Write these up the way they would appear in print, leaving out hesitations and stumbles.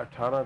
18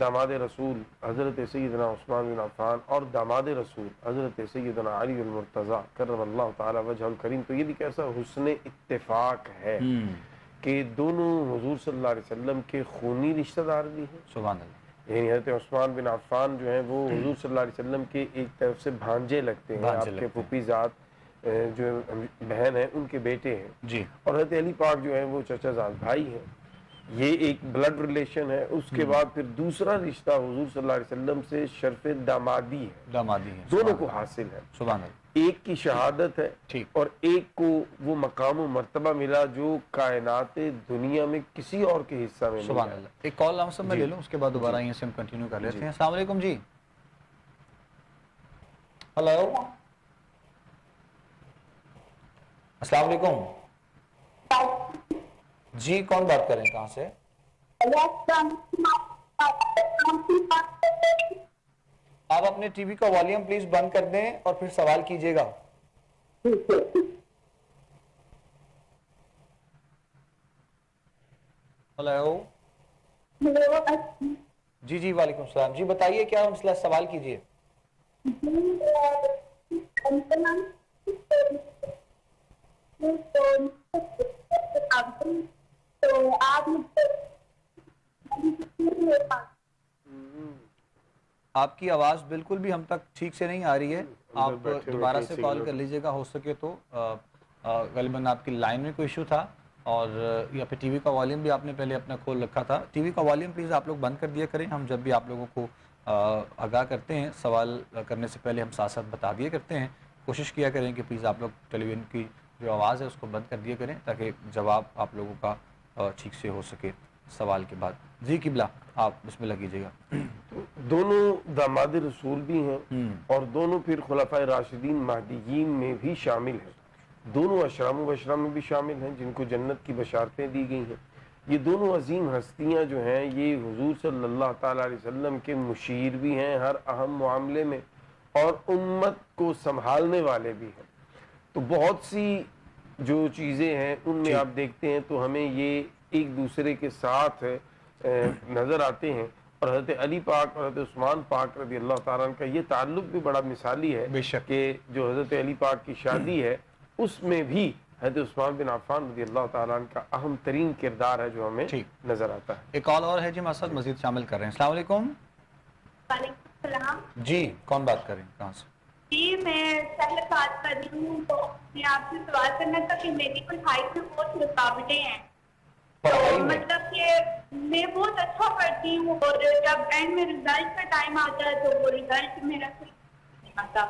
داماد رسول حضرت سیدنا عثمان بن عفان اور داماد رسول حضرت سیدنا علی المرتضیٰ کرم اللہ تعالی وجہ الکریم، تو یہ بھی کیسا حسن اتفاق ہے کہ دونوں حضور صلی اللہ علیہ وسلم کے خونی رشتہ دار بھی ہیں. سبحان اللہ. یعنی حضرت عثمان بن عفان جو ہیں وہ حضور صلی اللہ علیہ وسلم کے ایک طرف سے بھانجے لگتے ہیں، آپ کے پھوپھی ذات جو بہن ہیں ان کے بیٹے ہیں جی. اور حضرت علی پاک جو ہیں وہ چچا زاد بھائی ہیں. یہ ایک بلڈ ریلیشن ہے. اس کے بعد پھر دوسرا رشتہ حضور صلی اللہ علیہ وسلم سے شرف دامادی ہے، دونوں کو حاصل ہے. سبحان اللہ. ایک کی شہادت ہے اور ایک کو وہ مقام و مرتبہ ملا جو کائنات دنیا میں کسی اور کے حصہ میں سبحان اللہ. ایک کال ہم سب میں لے لوں، اس کے بعد دوبارہ یہیں سے ہم کنٹینیو کر لیتے ہیں. السلام علیکم جی. ہلو، السلام علیکم جی. کون بات کر رہے ہیں، کہاں سے؟ آپ اپنے ٹی وی کا والیوم پلیز بند کر دیں اور پھر سوال کیجئے گا. ہلو جی جی وعلیکم السلام جی. بتائیے کیا مسئلہ، سوال کیجئے. آپ کی آواز بالکل بھی ہم تک ٹھیک سے نہیں آ رہی ہے. آپ دوبارہ سے کال کر لیجئے گا، ہو سکے تو. غالباً آپ کی لائن میں کوئی ایشو تھا اور یا پھر ٹی وی کا والیوم بھی آپ نے پہلے اپنا کھول رکھا تھا. ٹی وی کا والیوم پلیز آپ لوگ بند کر دیا کریں. ہم جب بھی آپ لوگوں کو آگاہ کرتے ہیں سوال کرنے سے پہلے ہم ساتھ ساتھ بتا دیا کرتے ہیں. کوشش کیا کریں کہ پلیز آپ لوگ ٹیلی ویژن کی جو آواز ہے اس کو بند کر دیا کریں تاکہ جواب آپ لوگوں کا ٹھیک سے ہو سکے سوال کے بعد. جی قبلہ آپ بسم اللہ کیجیے گا. دونوں داماد رسول بھی ہیں اور دونوں پھر خلفائے راشدین مہدیین میں بھی شامل ہیں. دونوں اشرام و بشرا میں بھی شامل ہیں جن کو جنت کی بشارتیں دی گئی ہیں. یہ دونوں عظیم ہستیاں جو ہیں یہ حضور صلی اللہ تعالیٰ علیہ وسلم کے مشیر بھی ہیں ہر اہم معاملے میں اور امت کو سنبھالنے والے بھی ہیں. تو بہت سی جو چیزیں ہیں ان میں آپ دیکھتے ہیں تو ہمیں یہ ایک دوسرے کے ساتھ نظر آتے ہیں. اور حضرت علی پاک اور حضرت عثمان پاک رضی اللہ تعالیٰ عنہ کا یہ تعلق بھی بڑا مثالی ہے کہ جو حضرت علی پاک کی شادی ہے اس میں بھی حضرت عثمان بن عفان رضی اللہ تعالیٰ عنہ کا اہم ترین کردار ہے جو ہمیں نظر آتا ہے. ایک کال اور ہے جی ہمارے ساتھ مزید شامل کر رہے ہیں. السلام علیکم. وعلیکم السلام جی کون بات کر رہے ہیں، کہاں سے؟ جی میں سہل بات کر رہی ہوں. تو میں آپ سے سوال کرنا تھا کہ میری پڑھائی میں بہت رکاوٹیں ہیں. تو مطلب کہ میں بہت اچھا پڑھتی ہوں اور جب اینڈ میں رزلٹ کا ٹائم آتا ہے تو وہ رزلٹ میرا صحیح نہیں آتا.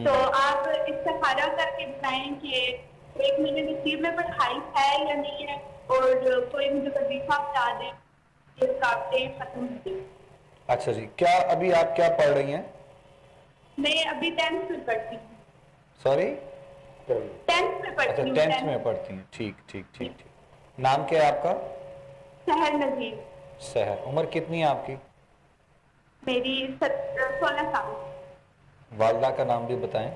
تو آپ استخارہ کر کے بتائیں کہ ایک میرے نصیب میں پڑھائی ہے یا نہیں ہے اور کوئی مجھے وظیفہ بتا دیں کہ رکاوٹیں ختم ہو جائیں. اچھا جی. کیا ابھی آپ کیا پڑھ رہی ہیں؟ میں ابھی 10th میں پڑھتی ہوں. سوری 10th میں پڑھتی ہوں. 10th میں پڑھتی ہیں. ٹھیک ٹھیک ٹھیک ٹھیک. نام کیا ہے آپ کا؟ سحر نظیر. سحر. عمر کتنی ہے آپ کی؟ میری 16 سال. والدہ کا نام بھی بتائیں.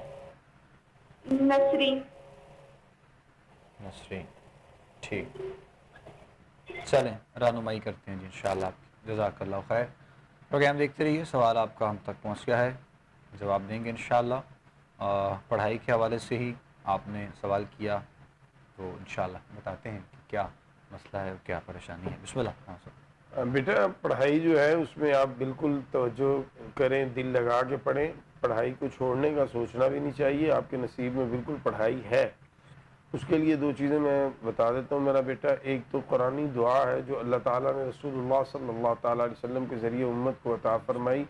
نسرین. نسرین. ٹھیک. چلیں رہنمائی کرتے ہیں جی انشاءاللہ. جزاک اللہ خیر. پروگرام دیکھتے رہیے. سوال آپ کا ہم تک پہنچ گیا ہے، جواب دیں گے انشاءاللہ. پڑھائی کے حوالے سے ہی آپ نے سوال کیا تو انشاءاللہ بتاتے ہیں کہ کیا مسئلہ ہے اور کیا پریشانی ہے. بسم اللہ. ہاں سر. بیٹا پڑھائی جو ہے اس میں آپ بالکل توجہ کریں، دل لگا کے پڑھیں. پڑھائی کو چھوڑنے کا سوچنا بھی نہیں چاہیے. آپ کے نصیب میں بالکل پڑھائی ہے. اس کے لیے دو چیزیں میں بتا دیتا ہوں میرا بیٹا. ایک تو قرآنی دعا ہے جو اللہ تعالیٰ نے رسول اللہ صلی اللہ تعالیٰ علیہ وسلم کے ذریعے امت کو عطا فرمائی.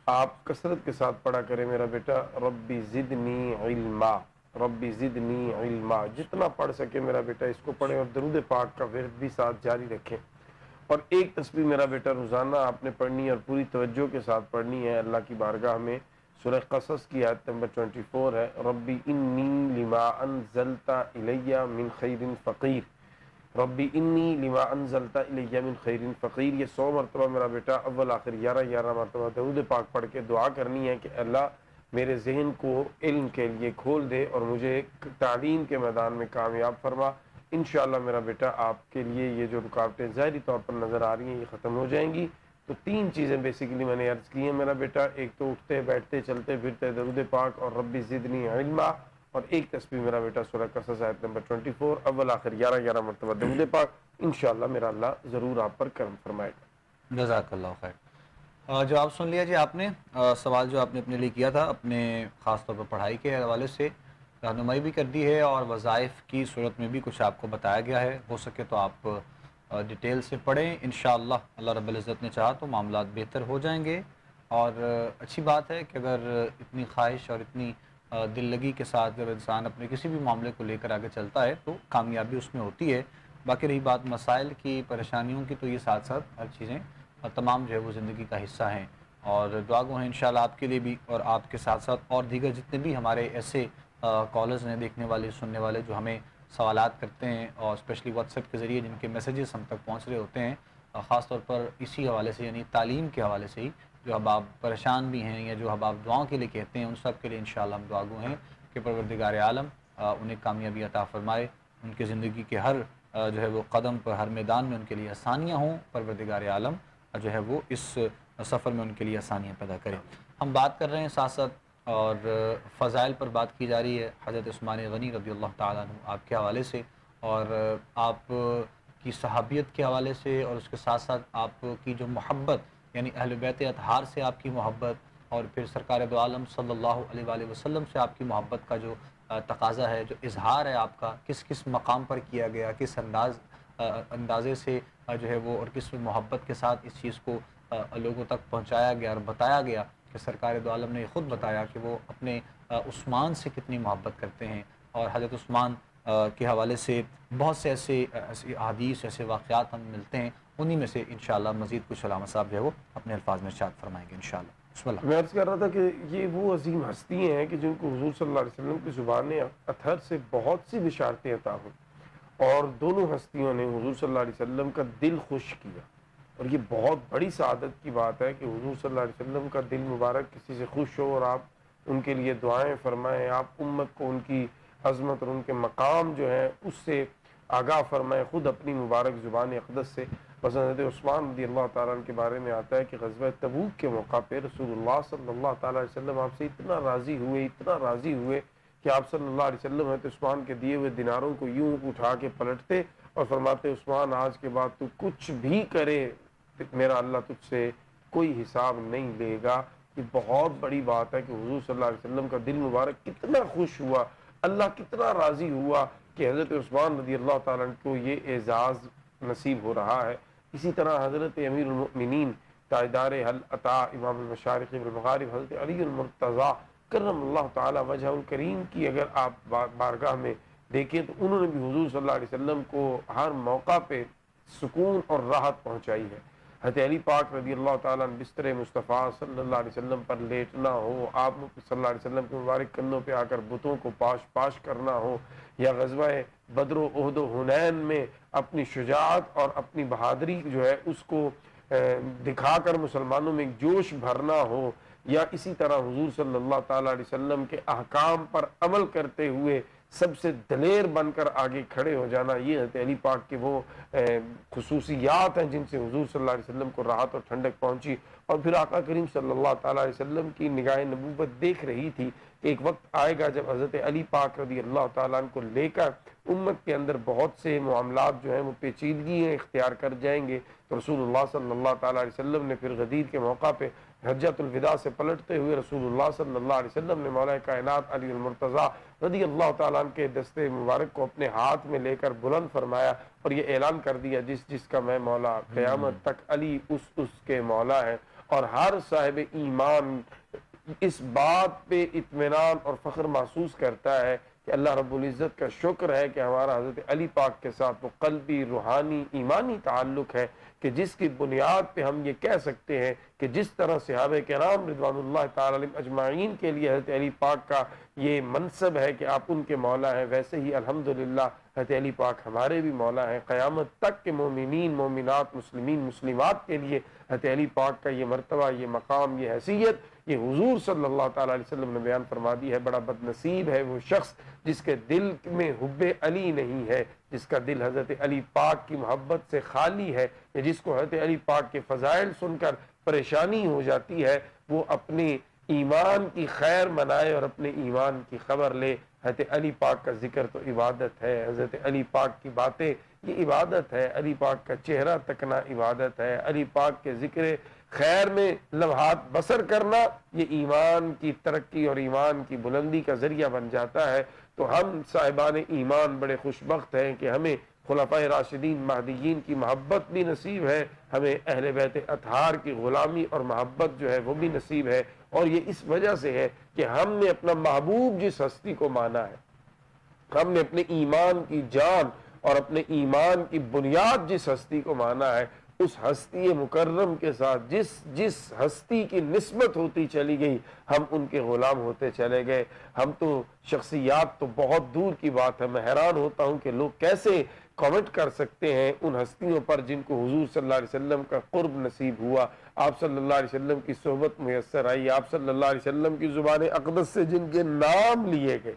آپ کثرت کے ساتھ پڑھا کریں میرا بیٹا. ربی زدنی علما، ربی زدنی علما. جتنا پڑھ سکے میرا بیٹا اس کو پڑھیں اور درود پاک کا ورد بھی ساتھ جاری رکھیں. اور ایک تسبیح میرا بیٹا روزانہ آپ نے پڑھنی ہے اور پوری توجہ کے ساتھ پڑھنی ہے. اللہ کی بارگاہ میں سورہ قصص کی آیت نمبر 24 ہے، ربی انی لما انزلت الی من خیر فقیر. ربی انی لما انزلت الی من خیر فقیر. یہ 100 مرتبہ میرا بیٹا اول آخر 11 مرتبہ درود پاک پڑھ کے دعا کرنی ہے کہ اللہ میرے ذہن کو علم کے لیے کھول دے اور مجھے تعلیم کے میدان میں کامیاب فرما. انشاءاللہ میرا بیٹا آپ کے لیے یہ جو رکاوٹیں ظاہری طور پر نظر آ رہی ہیں یہ ختم ہو جائیں گی. تو تین چیزیں بیسیکلی میں نے عرض کی ہیں میرا بیٹا، ایک تو اٹھتے بیٹھتے چلتے پھرتے درود پاک اور ربی زدنی علما، اور ایک تسبیح میرا بیٹا سورہ قصص آیت نمبر 24 اول آخر 11 مرتبہ درود پاک، انشاءاللہ میرا اللہ ضرور آپ پر کرم فرمائے گا۔ جزاک اللہ خیر۔ جواب سن لیا جی آپ نے۔ سوال جو آپ نے اپنے لیے کیا تھا، اپنے خاص طور پر پڑھائی کے حوالے سے رہنمائی بھی کر دی ہے، اور وظائف کی صورت میں بھی کچھ آپ کو بتایا گیا ہے۔ ہو سکے تو آپ ڈیٹیل سے پڑھیں، انشاءاللہ اللہ رب العزت نے چاہا تو معاملات بہتر ہو جائیں گے۔ اور اچھی بات ہے کہ اگر اتنی خواہش اور اتنی دل لگی کے ساتھ جب انسان اپنے کسی بھی معاملے کو لے کر آگے چلتا ہے تو کامیابی اس میں ہوتی ہے۔ باقی رہی بات مسائل کی، پریشانیوں کی، تو یہ ساتھ ساتھ ہر چیزیں تمام جو ہے وہ زندگی کا حصہ ہیں، اور دعا گو ہیں انشاءاللہ آپ کے لیے بھی، اور آپ کے ساتھ ساتھ اور دیگر جتنے بھی ہمارے ایسے کالرز ہیں، دیکھنے والے سننے والے، جو ہمیں سوالات کرتے ہیں، اور اسپیشلی واٹس ایپ کے ذریعے جن کے میسیجز ہم تک پہنچ رہے ہوتے ہیں، خاص طور پر اسی حوالے سے، یعنی تعلیم کے حوالے سے ہی، جو احباب پریشان بھی ہیں یا جو احباب دعاؤں کے لیے کہتے ہیں، ان سب کے لیے انشاءاللہ ہم دعا گو ہیں کہ پروردگار عالم انہیں کامیابی عطا فرمائے، ان کے زندگی کے ہر جو ہے وہ قدم پر، ہر میدان میں ان کے لیے آسانیاں ہوں، پروردگار عالم جو ہے وہ اس سفر میں ان کے لیے آسانیاں پیدا کریں۔ ہم بات کر رہے ہیں ساتھ ساتھ، اور فضائل پر بات کی جا رہی ہے حضرت عثمان غنی رضی اللہ تعالیٰ عنہ آپ کے حوالے سے، اور آپ کی صحابیت کے حوالے سے، اور اس کے ساتھ ساتھ آپ کی جو محبت، یعنی اہل بیت اطہار سے آپ کی محبت، اور پھر سرکار دو عالم صلی اللہ علیہ وآلہ وسلم سے آپ کی محبت کا جو تقاضا ہے، جو اظہار ہے آپ کا، کس کس مقام پر کیا گیا، کس اندازے سے جو ہے وہ، اور کس محبت کے ساتھ اس چیز کو لوگوں تک پہنچایا گیا اور بتایا گیا، کہ سرکار دو عالم نے خود بتایا کہ وہ اپنے عثمان سے کتنی محبت کرتے ہیں۔ اور حضرت عثمان کے حوالے سے بہت سے ایسے احادیث، ایسے واقعات ہم ملتے ہیں، انہی میں سے انشاءاللہ مزید کچھ علامہ صاحب جو ہے وہ اپنے الفاظ میں ارشاد فرمائیں گے انشاءاللہ۔ بسم اللہ۔ میں عرض کر رہا تھا کہ یہ وہ عظیم ہستی ہیں کہ جن کو حضور صلی اللہ علیہ وسلم کی زبان اطہر سے بہت سی بشارتیں عطا ہوں، اور دونوں ہستیوں نے حضور صلی اللہ علیہ وسلم کا دل خوش کیا، اور یہ بہت بڑی سعادت کی بات ہے کہ حضور صلی اللہ علیہ وسلم کا دل مبارک کسی سے خوش ہو، اور آپ ان کے لیے دعائیں فرمائیں، آپ امت کو ان کی عظمت اور ان کے مقام جو ہے اس سے آگاہ فرمائیں خود اپنی مبارک زبان اقدس سے۔ بس حضرت عثمان رضی اللہ تعالیٰ عنہ کے بارے میں آتا ہے کہ غزوہ تبوک کے موقع پہ رسول اللہ صلی اللہ تعالیٰ علیہ وسلم آپ سے اتنا راضی ہوئے کہ آپ صلی اللہ علیہ وسلم حضرت عثمان کے دیے ہوئے دیناروں کو یوں اٹھا کے پلٹتے اور فرماتے، عثمان آج کے بعد تو کچھ بھی کرے میرا اللہ تجھ سے کوئی حساب نہیں لے گا۔ یہ بہت بڑی بات ہے کہ حضور صلی اللہ علیہ وسلم کا دل مبارک کتنا خوش ہوا، اللہ کتنا راضی ہوا کہ حضرت عثمان رضی اللہ تعالیٰ عنہ کو یہ اعزاز نصیب ہو رہا ہے۔ اسی طرح حضرت امیر المؤمنین تاجدار حل عطا امام المشارق والمغارب حضرت علی المرتضیٰ کرم اللہ تعالی وجہ الکریم کی اگر آپ بارگاہ میں دیکھیں تو انہوں نے بھی حضور صلی اللہ علیہ وسلم کو ہر موقع پہ سکون اور راحت پہنچائی ہے۔ حضرت علی پاک رضی اللہ تعالیٰ عنہ بستر مصطفیٰ صلی اللہ علیہ وسلم پر لیٹنا ہو، آپ صلی اللہ علیہ وسلم کے مبارک کندھوں پہ آ کر بتوں کو پاش کرنا ہو، یا غزوہ بدر و احد و حنین میں اپنی شجاعت اور اپنی بہادری جو ہے اس کو دکھا کر مسلمانوں میں ایک جوش بھرنا ہو، یا اسی طرح حضور صلی اللہ تعالیٰ علیہ وسلم کے احکام پر عمل کرتے ہوئے سب سے دلیر بن کر آگے کھڑے ہو جانا، یہ حضرت علی پاک کے وہ خصوصیات ہیں جن سے حضور صلی اللہ علیہ وسلم کو راحت اور ٹھنڈک پہنچی۔ اور پھر آقا کریم صلی اللہ تعالیٰ علیہ وسلم کی نگاہ نبوت دیکھ رہی تھی کہ ایک وقت آئے گا جب حضرت علی پاک رضی اللہ تعالیٰ عنہ کو لے کر امت کے اندر بہت سے معاملات جو ہیں وہ پیچیدگی اختیار کر جائیں گے، تو رسول اللہ صلی اللہ تعالیٰ علیہ وسلم نے پھر غدیر کے موقع پہ حجۃ الوداع سے پلٹتے ہوئے رسول اللہ صلی اللہ علیہ وسلم نے مولا کائنات علی المرتضیٰ رضی اللہ تعالیٰ عنہ کے دستے مبارک کو اپنے ہاتھ میں لے کر بلند فرمایا اور یہ اعلان کر دیا، جس کا میں مولا، قیامت تک علی اس کے مولا ہے۔ اور ہر صاحب ایمان اس بات پہ اطمینان اور فخر محسوس کرتا ہے کہ اللہ رب العزت کا شکر ہے کہ ہمارا حضرت علی پاک کے ساتھ وہ قلبی، روحانی، ایمانی تعلق ہے کہ جس کی بنیاد پہ ہم یہ کہہ سکتے ہیں کہ جس طرح صحابہ کرام رضوان اللہ تعالی علیہم اجمعین کے لیے حضرت علی پاک کا یہ منصب ہے کہ آپ ان کے مولا ہیں، ویسے ہی الحمدللہ حضرت علی پاک ہمارے بھی مولا ہیں۔ قیامت تک کے مومنین، مومنات، مسلمین، مسلمات کے لیے حضرت علی پاک کا یہ مرتبہ، یہ مقام، یہ حیثیت یہ حضور صلی اللہ تعالیٰ علیہ وسلم نے بیان فرما دی ہے. بڑا بد نصیب ہے وہ شخص جس کے دل میں حب علی نہیں ہے، جس کا دل حضرت علی پاک کی محبت سے خالی ہے، یا جس کو حضرت علی پاک کے فضائل سن کر پریشانی ہو جاتی ہے. وہ اپنے ایمان کی خیر منائے اور اپنے ایمان کی خبر لے. حضرت علی پاک کا ذکر تو عبادت ہے، حضرت علی پاک کی باتیں یہ عبادت ہے، علی پاک کا چہرہ تکنا عبادت ہے، علی پاک کے ذکر خیر میں لمحات بسر کرنا یہ ایمان کی ترقی اور ایمان کی بلندی کا ذریعہ بن جاتا ہے. تو ہم صاحبان ایمان بڑے خوش بخت ہیں کہ ہمیں خلفائے راشدین مہدیین کی محبت بھی نصیب ہے، ہمیں اہل بیت اطہار کی غلامی اور محبت جو ہے وہ بھی نصیب ہے. اور یہ اس وجہ سے ہے کہ ہم نے اپنا محبوب جس ہستی کو مانا ہے، ہم نے اپنے ایمان کی جان اور اپنے ایمان کی بنیاد جس ہستی کو مانا ہے، اس ہستی مکرم کے ساتھ جس ہستی کی نسبت ہوتی چلی گئی ہم ان کے غلام ہوتے چلے گئے. ہم تو شخصیات تو بہت دور کی بات ہے، میں حیران ہوتا ہوں کہ لوگ کیسے کمنٹ کر سکتے ہیں ان ہستیوں پر جن کو حضور صلی اللہ علیہ وسلم کا قرب نصیب ہوا، آپ صلی اللہ علیہ وسلم کی صحبت میسر آئی، آپ صلی اللہ علیہ وسلم کی زبان اقدس سے جن کے نام لیے گئے،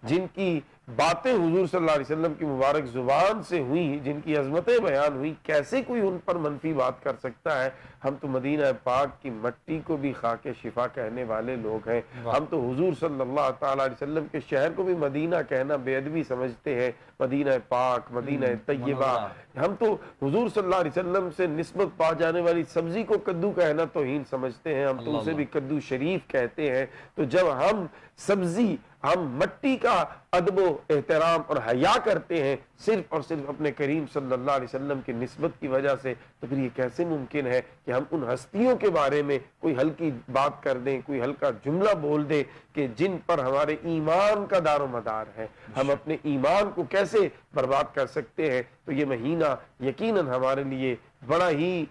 جن کی باتیں حضور صلی اللہ علیہ وسلم کی مبارک زبان سے ہوئی، جن کی عظمتیں بیان ہوئی، کیسے کوئی ان پر منفی بات کر سکتا ہے؟ ہم تو مدینہ پاک کی مٹی کو بھی خاک شفا کہنے والے لوگ ہیں. ہم تو حضور صلی اللہ تعالیٰ علیہ وسلم کے شہر کو بھی مدینہ کہنا بے ادبی سمجھتے ہیں. مدینہ پاک، مدینہ طیبہ، ہم تو حضور صلی اللہ علیہ وسلم سے نسبت پا جانے والی سبزی کو کدو کہنا توہین سمجھتے ہیں، ہم تو اسے بھی کدو شریف کہتے ہیں. تو جب ہم سبزی، ہم مٹی کا ادب و احترام اور حیا کرتے ہیں صرف اور صرف اپنے کریم صلی اللہ علیہ وسلم کی نسبت کی وجہ سے، تو پھر یہ کیسے ممکن ہے کہ ہم ان ہستیوں کے بارے میں کوئی ہلکی بات کر دیں، کوئی ہلکا جملہ بول دیں کہ جن پر ہمارے ایمان کا دار و مدار ہے؟ ہم اپنے ایمان کو کیسے برباد کر سکتے ہیں؟ تو یہ مہینہ یقیناً ہمارے لیے بڑا ہی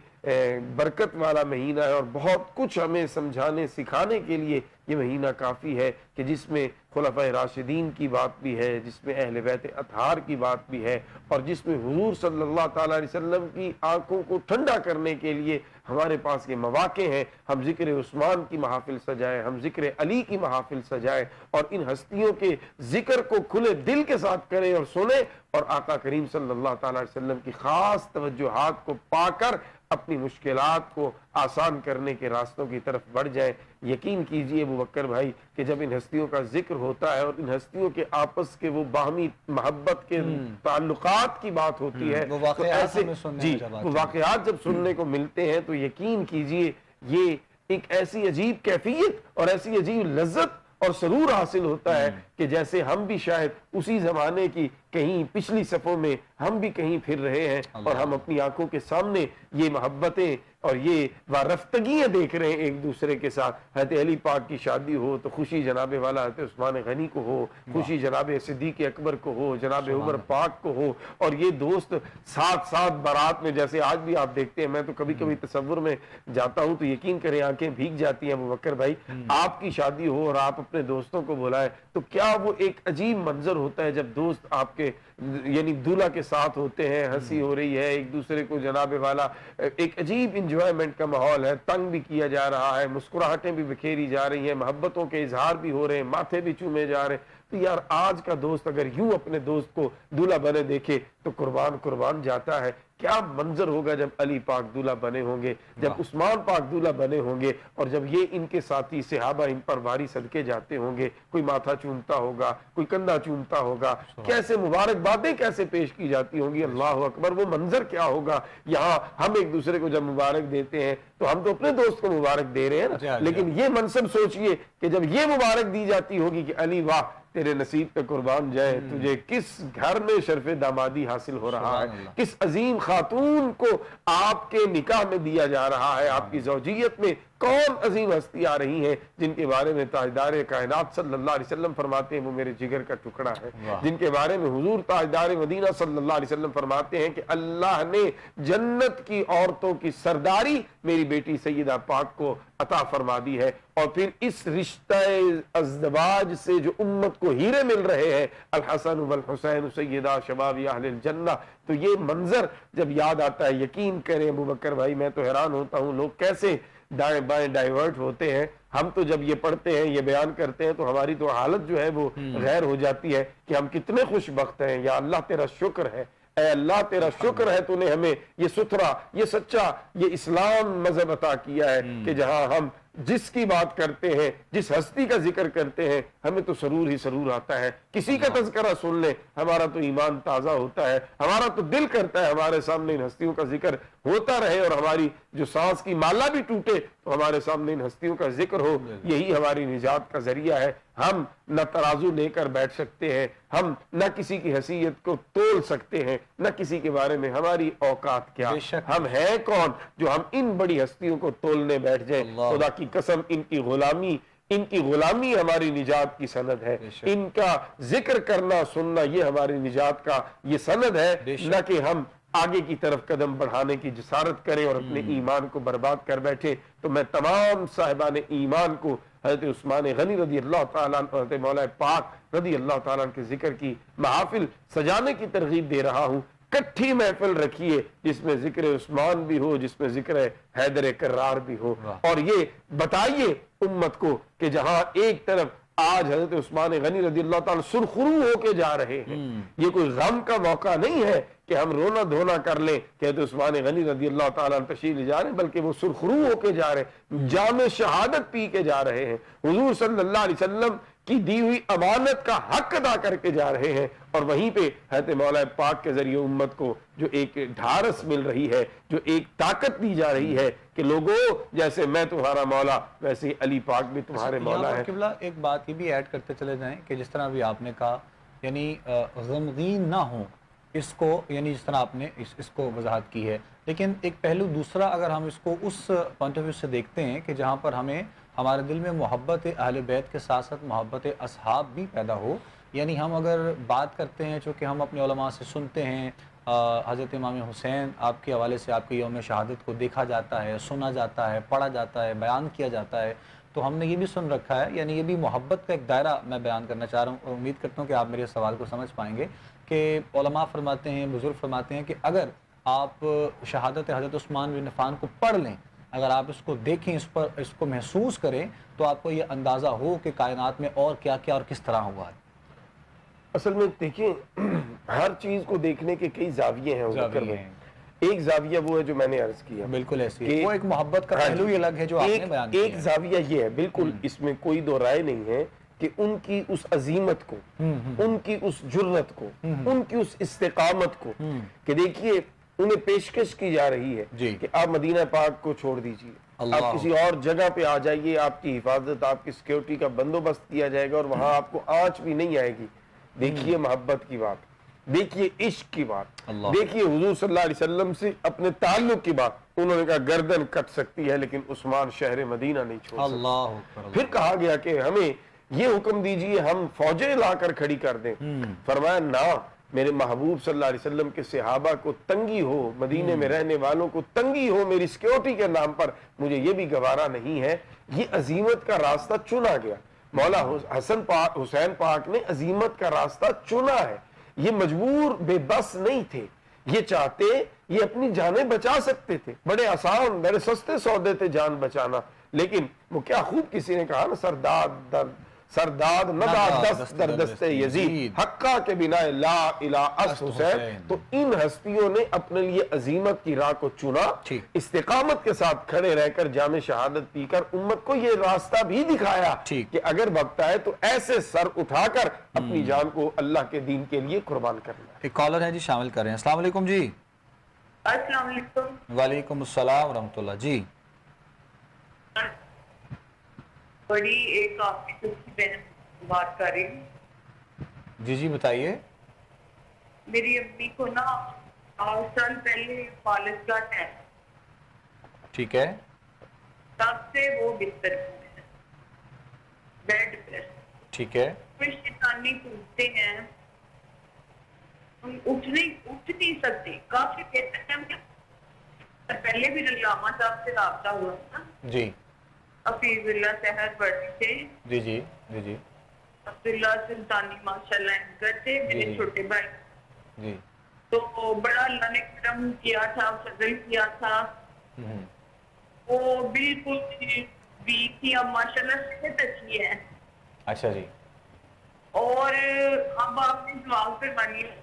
برکت والا مہینہ ہے، اور بہت کچھ ہمیں سمجھانے سکھانے کے لیے یہ مہینہ کافی ہے کہ جس میں خلفائے راشدین کی بات بھی ہے، جس میں اہل بیت اطہار کی بات بھی ہے، اور جس میں حضور صلی اللہ تعالیٰ علیہ وسلم کی آنکھوں کو ٹھنڈا کرنے کے لیے ہمارے پاس یہ مواقع ہیں. ہم ذکر عثمان کی محافل سجائے، ہم ذکر علی کی محافل سجائے، اور ان ہستیوں کے ذکر کو کھلے دل کے ساتھ کریں اور سنیں، اور آقا کریم صلی اللہ تعالیٰ علیہ وسلم کی خاص توجہات کو پا کر اپنی مشکلات کو آسان کرنے کے راستوں کی طرف بڑھ جائیں. یقین کیجئے ابو بکر بھائی کہ جب ان ہستیوں کا ذکر ہوتا ہے اور ان ہستیوں کے آپس کے وہ باہمی محبت کے تعلقات کی بات ہوتی ہے، تو ایسے وہ واقعات جب سننے کو ملتے ہیں تو یقین کیجئے یہ ایک ایسی عجیب کیفیت اور ایسی عجیب لذت اور سرور حاصل ہوتا ہے کہ جیسے ہم بھی شاید اسی زمانے کی کہیں پچھلی صفوں میں ہم بھی کہیں پھر رہے ہیں، اور ہم اپنی آنکھوں کے سامنے یہ محبتیں اور یہ وارفتگیاں دیکھ رہے ہیں ایک دوسرے کے ساتھ. حضرت علی پاک کی شادی ہو تو خوشی جناب والا حضرت عثمان غنی کو ہو، خوشی جناب صدیق اکبر کو ہو، جناب عمر پاک کو ہو، اور یہ دوست ساتھ ساتھ بارات میں، جیسے آج بھی آپ دیکھتے ہیں، میں تو کبھی کبھی تصور میں جاتا ہوں تو یقین کریں آنکھیں بھیگ جاتی ہیں. ابو بکر بھائی آپ کی شادی ہو اور آپ اپنے دوستوں کو بلائیں تو کیا وہ ایک عجیب منظر ہوتا ہے جب دوست آپ کے یعنی دولہا کے ساتھ ہوتے ہیں، ہنسی ہو رہی ہے، ایک دوسرے کو جناب والا ایک عجیب انجوائمنٹ کا ماحول ہے، تنگ بھی کیا جا رہا ہے، مسکراہٹیں بھی بکھیری جا رہی ہیں، محبتوں کے اظہار بھی ہو رہے ہیں، ماتھے بھی چومے جا رہے ہیں. تو یار آج کا دوست اگر یوں اپنے دوست کو دولہا بنے دیکھے تو قربان جاتا ہے. کیا منظر ہوگا جب علی پاک دولہا بنے ہوں گے، جب عثمان پاک دولہا بنے ہوں گے، اور جب یہ ان کے ساتھی صحابہ ان پر واری صدقے جاتے ہوں گے، کوئی ماتھا چومتا ہوگا، کوئی کندھا چومتا ہوگا، کیسے مبارک باتیں کیسے پیش کی جاتی ہوں گی. اللہ اکبر، وہ منظر کیا ہوگا. یہاں ہم ایک دوسرے کو جب مبارک دیتے ہیں تو ہم تو اپنے دوست کو مبارک دے رہے ہیں نا، لیکن یہ منصب سوچئے کہ جب یہ مبارک دی جاتی ہوگی کہ علی واہ تیرے نصیب پہ قربان جائے، تجھے کس گھر میں شرف دامادی حاصل ہو رہا ہے، کس عظیم خاتون کو آپ کے نکاح میں دیا جا رہا ہے، آپ کی زوجیت میں کون عظیم ہستی آ رہی ہیں جن کے بارے میں تاجدار کائنات صلی اللہ علیہ وسلم فرماتے ہیں وہ میرے جگر کا ٹکڑا ہے، جن کے بارے میں حضور تاجدار مدینہ صلی اللہ علیہ وسلم فرماتے ہیں کہ اللہ نے جنت کی عورتوں کی سرداری میری بیٹی سیدہ پاک کو عطا فرما دی ہے. اور پھر اس رشتہ ازدواج سے جو امت کو ہیرے مل رہے ہیں، الحسن والحسین سیدہ شباب اہل الجنہ، تو یہ منظر جب یاد آتا ہے یقین کریں ابو بکر بھائی میں تو حیران ہوتا ہوں لوگ کیسے دائیں بائیں ڈائیورٹ ہوتے ہیں. ہم تو جب یہ پڑھتے ہیں، یہ بیان کرتے ہیں، تو ہماری تو حالت جو ہے وہ غیر ہو جاتی ہے کہ ہم کتنے خوش بخت ہیں. یا اللہ تیرا شکر ہے، اے اللہ تیرا شکر ہے، تو نے ہمیں یہ ستھرا، یہ سچا، یہ اسلام مذہب عطا کیا ہے کہ جہاں ہم جس کی بات کرتے ہیں، جس ہستی کا ذکر کرتے ہیں، ہمیں تو سرور ہی سرور آتا ہے. کسی کا تذکرہ سن لیں، ہمارا تو ایمان تازہ ہوتا ہے، ہمارا تو دل کرتا ہے ہمارے سامنے ان ہستیوں کا ذکر ہوتا رہے، اور ہماری جو سانس کی مالا بھی ٹوٹے تو ہمارے سامنے ان ہستیوں کا ذکر ہو. یہی ہماری نجات کا ذریعہ ہے. ہم نہ ترازو لے کر بیٹھ سکتے ہیں، ہم نہ کسی کی حیثیت کو تول سکتے ہیں، نہ کسی کے بارے میں ہماری اوقات کیا. ہم ہیں کون جو ہم ان بڑی ہستیوں کو تولنے بیٹھ جائیں. خدا کی قسم، ان کی غلامی ہماری نجات کی سند ہے. ان کا ذکر کرنا سننا یہ ہماری نجات کا یہ سند ہے، نہ کہ ہم آگے کی طرف قدم بڑھانے کی جسارت کریں اور اپنے ایمان کو برباد کر بیٹھے. تو میں تمام صاحبان ایمان کو حضرت عثمان غنی رضی اللہ تعالیٰ عنہ، حضرت مولا پاک رضی اللہ تعالیٰ عنہ کے ذکر کی محافل سجانے کی ترغیب دے رہا ہوں. کٹھی محفل رکھیے جس میں ذکر عثمان بھی ہو، جس میں ذکر حیدر کرار بھی ہو، اور یہ بتائیے امت کو کہ جہاں ایک طرف آج حضرت عثمان غنی رضی اللہ تعالیٰ سرخرو ہو کے جا رہے ہیں، یہ کوئی غم کا موقع نہیں ہے کہ ہم رونا دھونا کر لیں کہ حضرت عثمان غنی رضی اللہ تعالیٰ عنہ تشریف لے جا رہے ہیں، بلکہ وہ سرخرو ہو کے جا رہے ہیں، جام شہادت پی کے جا رہے ہیں، حضور صلی اللہ علیہ وسلم کی دی ہوئی امانت کا حق ادا کر کے جا رہے ہیں. اور وہیں پہ حضرت مولا پاک کے ذریعے امت کو جو ایک ڈھارس مل رہی ہے، جو ایک طاقت دی جا رہی ہے کہ لوگوں جیسے میں تمہارا مولا ویسے ہی علی پاک بھی تمہارے مولا ہے. قبلہ ایک بات یہ بھی ایڈ کرتے چلے جائیں کہ جس طرح بھی آپ نے کہا، یعنی غمگین نہ ہوں اس کو، یعنی جس طرح آپ نے اس کو وضاحت کی ہے. لیکن ایک پہلو دوسرا اگر ہم اس کو اس پوائنٹ آف ویو سے دیکھتے ہیں کہ جہاں پر ہمیں ہمارے دل میں محبت اہل بیت کے ساتھ ساتھ محبت اصحاب بھی پیدا ہو. یعنی ہم اگر بات کرتے ہیں، چونکہ ہم اپنے علماء سے سنتے ہیں، حضرت امام حسین آپ کے حوالے سے آپ کی یوم شہادت کو دیکھا جاتا ہے، سنا جاتا ہے، پڑھا جاتا ہے، بیان کیا جاتا ہے، تو ہم نے یہ بھی سن رکھا ہے. یعنی یہ بھی محبت کا ایک دائرہ میں بیان کرنا چاہ رہا ہوں، اور امید کرتا ہوں کہ آپ میرے سوال کو سمجھ پائیں گے کہ علماء فرماتے ہیں، بزرگ فرماتے ہیں کہ اگر آپ شہادت حضرت عثمان بن عفان کو پڑھ لیں، اگر آپ اس کو دیکھیں، اس کو محسوس کریں، تو آپ کو یہ اندازہ ہو کہ کائنات میں اور کیا کیا اور کس طرح ہوا ہے. اصل میں دیکھیں، ہر چیز کو دیکھنے کے کئی زاویے ہیں. ایک زاویہ وہ ہے جو میں نے عرض کیا، بالکل ایسی ہے، وہ ایک محبت کا پہلو ہی الگ ہے جو آپ نے بیان کیا. ایک زاویہ یہ ہے، بالکل اس میں کوئی دو رائے نہیں ہے کہ ان کی اس عظیمت کو، ان کی اس جرت کو، ان کی اس استقامت کو، کہ دیکھیے انہیں پیشکش کی جا رہی ہے کہ آپ مدینہ پاک کو چھوڑ دیجئے، آپ کسی اور جگہ پہ آ جائیے، آپ کی حفاظت، آپ کی سیکیورٹی کا بندوبست کیا جائے گا، اور وہاں آپ کو آنچ بھی نہیں آئے گی. دیکھیے محبت کی بات، دیکھیے عشق کی بات، دیکھیے حضور صلی اللہ علیہ وسلم سے اپنے تعلق کی بات. انہوں نے کہا گردن کٹ سکتی ہے لیکن عثمان شہر مدینہ نہیں چھوڑ سکتا. پھر کہا گیا کہ ہمیں یہ حکم دیجئے ہم فوجیں لا کر کھڑی کر دیں. فرمایا نہ، میرے محبوب صلی اللہ علیہ وسلم کے صحابہ کو تنگی ہو، مدینے میں رہنے والوں کو تنگی ہو میری سیکیورٹی کے نام پر، مجھے یہ بھی گوارا نہیں ہے. یہ عظیمت کا راستہ چنا گیا. مولا حسین پاک نے عظیمت کا راستہ چنا ہے. یہ مجبور بے بس نہیں تھے، یہ چاہتے، یہ اپنی جانیں بچا سکتے تھے. بڑے آسان، بڑے سستے سودے تھے جان بچانا. لیکن وہ کیا خوب کسی نے کہا نا، سرداد ندا دست در دست یزید، حقہ کے بنا لا الہ اس حسین. تو ان ہستیوں نے اپنے لیے عظیمت کی راہ کو چنا، استقامت کے ساتھ کھڑے رہ کر جام شہادت پی کر امت کو یہ راستہ بھی دکھایا کہ اگر وقت آئے تو ایسے سر اٹھا کر اپنی جان کو اللہ کے دین کے لیے قربان کرنا. ایک کالر ہے جی، شامل کر رہے ہیں. السلام علیکم جی. السلام علیکم. وعلیکم السلام ورحمۃ اللہ. جی بڑی ایک آپ کی بہن بات کر رہی ہوں. جی بتائیے. میری امی کو نا 8 سال پہلے فالج کا ٹیسٹ. ٹھیک ہے. تب سے وہ بستر میں بیڈ پر. ٹھیک ہے. پھر شیطانی ٹوٹتے ہیں، اٹھ نہیں سکتے. کافی دیر تک پہلے بھی علامہ صاحب سے رابطہ ہوا تھا. جی. حفیظ اللہ صحت ورڈی تھے. جی عبداللہ سلطانی ماشاءاللہ انکر تھے، میرے چھوٹے بھائی. جی. تو بڑا اللہ نے کرم کیا تھا، فضل کیا تھا. وہ بالکل ویک تھی، اب ماشاءاللہ صحت اچھی ہے. اچھا جی. اور اب آپ نے دعا کروانی ہے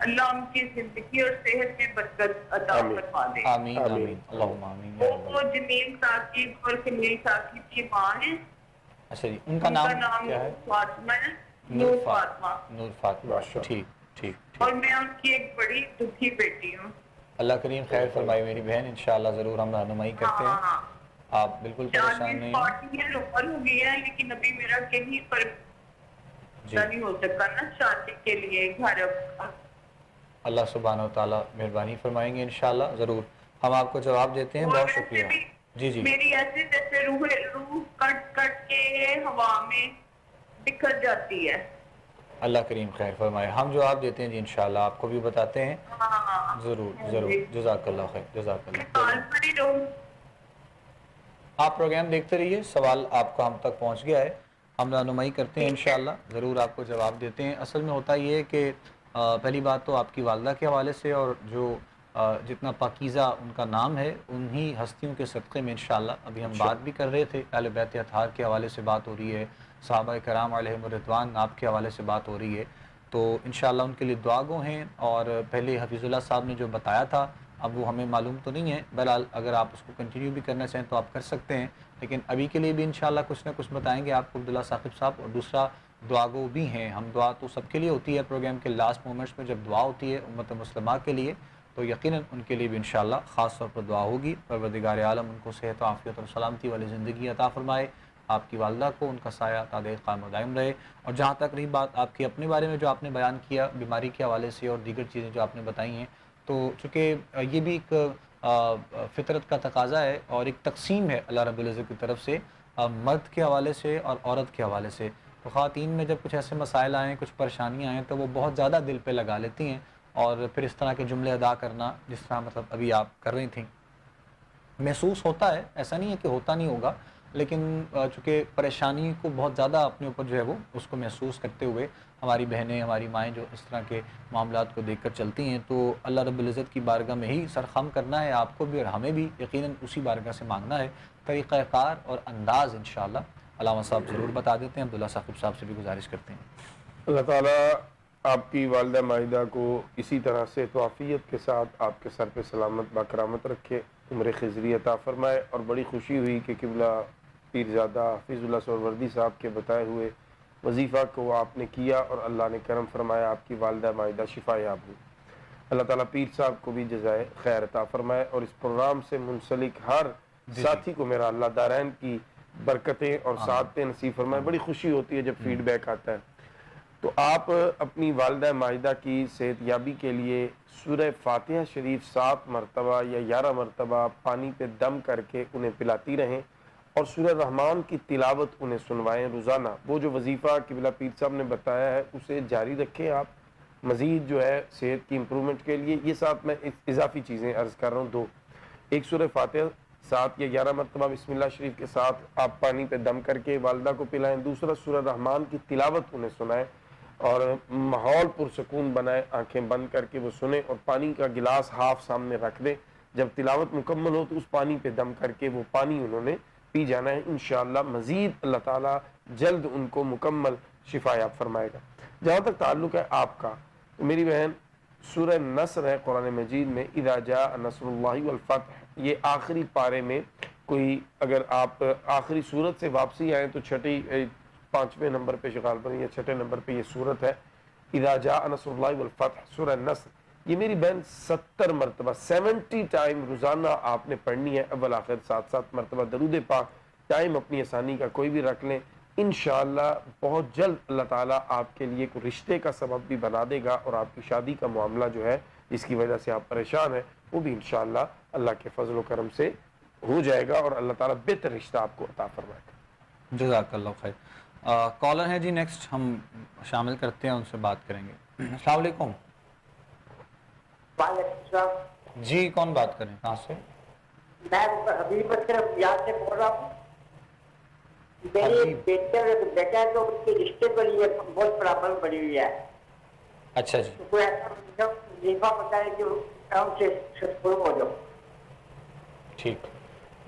اللہ ان کی زندگی اور صحت میں برکت عطا آمین. فرما دے. آمین آمین. آمین اللہم آمین یا رب وہ العالمین. جمیل ثاقب اور کمیل ثاقب کی ماں ہیں. اچھا جی، ان ان کا کا نام نام کیا ہے؟ فاطمہ ہے، نور فاطمہ. نور فاطمہ. ماشاء اللہ. ٹھیک ٹھیک اور ٹھیک. میں ان کی ایک بڑی دکھی بیٹی ہوں. اللہ کریم خیر فرمائے میری بہن، انشاءاللہ ضرور ہم رہنمائی کرتے ہیں. ہاں آپ بالکل پریشان چالیس نہیں ہوں. 40 ایئر عمر ہو گئی ہے لیکن ابھی میرا کہیں پر جی نہیں ہو سکا نا شادی کے لیے گھر. اللہ سبحانہ و تعالیٰ مہربانی فرمائیں گے انشاءاللہ ضرور. ہم آپ کو جواب دیتے ہیں. اور بہت ویسے شکریہ. بھی جی جی. میری ایسے جیسے روح کٹ کٹ کے ہوا میں بکھر جاتی ہے. اللہ کریم خیر فرمائے. ہم جواب دیتے ہیں جی انشاءاللہ، آپ کو بھی بتاتے ہیں ہاں ضرور ضرور. جی. جزاک اللہ خیر. جزاک میں اللہ. کال پر ہی رہوں. آپ پروگرام دیکھتے رہیے، سوال آپ کا ہم تک پہنچ گیا ہے، ہم رہنمائی کرتے ہیں انشاءاللہ ضرور آپ کو جواب دیتے ہیں. اصل میں ہوتا یہ ہے کہ پہلی بات تو آپ کی والدہ کے حوالے سے، اور جو جتنا پاکیزہ ان کا نام ہے انہی ہستیوں کے صدقے میں انشاءاللہ ابھی ہم بات بھی کر رہے تھے. اہل بیت اطہار کے حوالے سے بات ہو رہی ہے، صحابہ کرام علیہم الرضوان آپ کے حوالے سے بات ہو رہی ہے، تو انشاءاللہ ان کے لیے دعا گو ہیں. اور پہلے حفیظ اللہ صاحب نے جو بتایا تھا اب وہ ہمیں معلوم تو نہیں ہے، بہرحال اگر آپ اس کو کنٹینیو بھی کرنا چاہیں تو آپ کر سکتے ہیں، لیکن ابھی کے لیے بھی انشاءاللہ کچھ نہ کچھ بتائیں گے آپ کو عبداللہ ثاقب صاحب. اور دوسرا دعا گو بھی ہیں ہم. دعا تو سب کے لیے ہوتی ہے، پروگرام کے لاسٹ مومنٹس میں جب دعا ہوتی ہے امت مسلمہ کے لیے تو یقیناً ان کے لیے بھی انشاءاللہ خاص طور پر دعا ہوگی. پروردگار عالم ان کو صحت و عافیت اور سلامتی والی زندگی عطا فرمائے. آپ کی والدہ کو ان کا سایہ تا دائم قائم و دائم رہے. اور جہاں تک رہی بات آپ کے اپنے بارے میں جو آپ نے بیان کیا بیماری کے حوالے سے اور دیگر چیزیں جو آپ نے بتائی ہیں، تو چونکہ یہ بھی ایک فطرت کا تقاضا ہے اور ایک تقسیم ہے اللہ رب العزت کی طرف سے مرد کے حوالے سے اور عورت کے حوالے سے. تو خواتین میں جب کچھ ایسے مسائل آئیں، کچھ پریشانیاں آئیں تو وہ بہت زیادہ دل پہ لگا لیتی ہیں، اور پھر اس طرح کے جملے ادا کرنا جس طرح مطلب ابھی آپ کر رہی تھیں محسوس ہوتا ہے. ایسا نہیں ہے کہ ہوتا نہیں ہوگا، لیکن چونکہ پریشانی کو بہت زیادہ اپنے اوپر جو ہے وہ اس کو محسوس کرتے ہوئے ہماری بہنیں ہماری مائیں جو اس طرح کے معاملات کو دیکھ کر چلتی ہیں، تو اللہ رب العزت کی بارگاہ میں ہی سرخم کرنا ہے آپ کو بھی اور ہمیں بھی یقیناً اسی بارگاہ سے مانگنا ہے. طریقہ کار اور انداز انشاءاللہ علامہ صاحب ضرور بتا دیتے ہیں. عبداللہ ثاقب صاحب سے بھی گزارش کرتے ہیں. اللہ تعالیٰ آپ کی والدہ مائدہ کو اسی طرح سے توافیت کے ساتھ آپ کے سر پہ سلامت باکرامت رکھے، عمر خضری عطا فرمائے. اور بڑی خوشی ہوئی کہ قبلہ پیرزادہ حفیظ اللہ سہروردی صاحب کے بتائے ہوئے وظیفہ کو آپ نے کیا اور اللہ نے کرم فرمایا، آپ کی والدہ مائدہ شفا یاب ہوئی. اللہ تعالیٰ پیر صاحب کو بھی جزائے خیر عطا فرمائے، اور اس پروگرام سے منسلک ہر ساتھی کو میرا اللہ دارین کی برکتیں اور سعادتیں نصیب فرمائے. بڑی خوشی ہوتی ہے جب فیڈ بیک آتا ہے. تو آپ اپنی والدہ مائدہ کی صحت یابی کے لیے سورہ فاتحہ شریف 7 مرتبہ یا 11 مرتبہ پانی پہ دم کر کے انہیں پلاتی رہیں، اور سورہ رحمان کی تلاوت انہیں سنوائیں روزانہ. وہ جو وظیفہ قبلہ پیر صاحب نے بتایا ہے اسے جاری رکھیں آپ مزید جو ہے صحت کی امپرومنٹ کے لیے. یہ ساتھ میں اضافی چیزیں عرض کر رہا ہوں. دو، ایک سورہ فاتحہ 7 یا 11 مرتبہ بسم اللہ شریف کے ساتھ آپ پانی پہ دم کر کے والدہ کو پلائیں. دوسرا سورہ رحمان کی تلاوت انہیں سنائیں اور ماحول پرسکون بنائیں، آنکھیں بند کر کے وہ سنیں اور پانی کا گلاس ہاف سامنے رکھ دیں. جب تلاوت مکمل ہو تو اس پانی پہ دم کر کے وہ پانی انہوں نے پی جانا ہے. انشاءاللہ مزید اللہ تعالیٰ جلد ان کو مکمل شفا یاب فرمائے گا. جہاں تک تعلق ہے آپ کا، تو میری بہن سورہ نصر ہے قرآن مجید میں، اذا جاء نصر اللہ والفتح. یہ آخری پارے میں کوئی اگر آپ آخری صورت سے واپسی آئیں تو چھٹی 5ویں نمبر پہ شغال بنی یا 6 نمبر پہ یہ صورت ہے اذا جاء نصر اللہ والفتح سورہ نصر. یہ میری بہن 70 مرتبہ 70 ٹائم روزانہ آپ نے پڑھنی ہے. اول آخر 7 مرتبہ درود پاک. ٹائم اپنی آسانی کا کوئی بھی رکھ لیں، انشاءاللہ بہت جلد اللہ تعالیٰ آپ کے لیے کوئی رشتے کا سبب بھی بنا دے گا، اور آپ کی شادی کا معاملہ جو ہے جس کی وجہ سے آپ پریشان ہیں وہ بھی انشاءاللہ اللہ کے فضل و کرم سے ہو جائے گا، اور اللہ تعالیٰ بہتر رشتہ آپ کو عطا فرمائے گا. جزاک اللہ خیر. کالر ہے جی نیکسٹ، ہم شامل کرتے ہیں، ان سے بات کریں گے. السلام علیکم. وعلیکم السلام. جی کون بات کریں، کہاں سے؟ میں حبیب اکرم یاد سے بول رہا ہوں. میری بیٹا ہے تو اس کے رشتے کے لیے بہت پرابلم پڑی ہوئی ہے. اچھا جی. تو کوئی ایسا وظیفہ بتائے جو کام سے شروع ہو جاؤ. ٹھیک.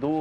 2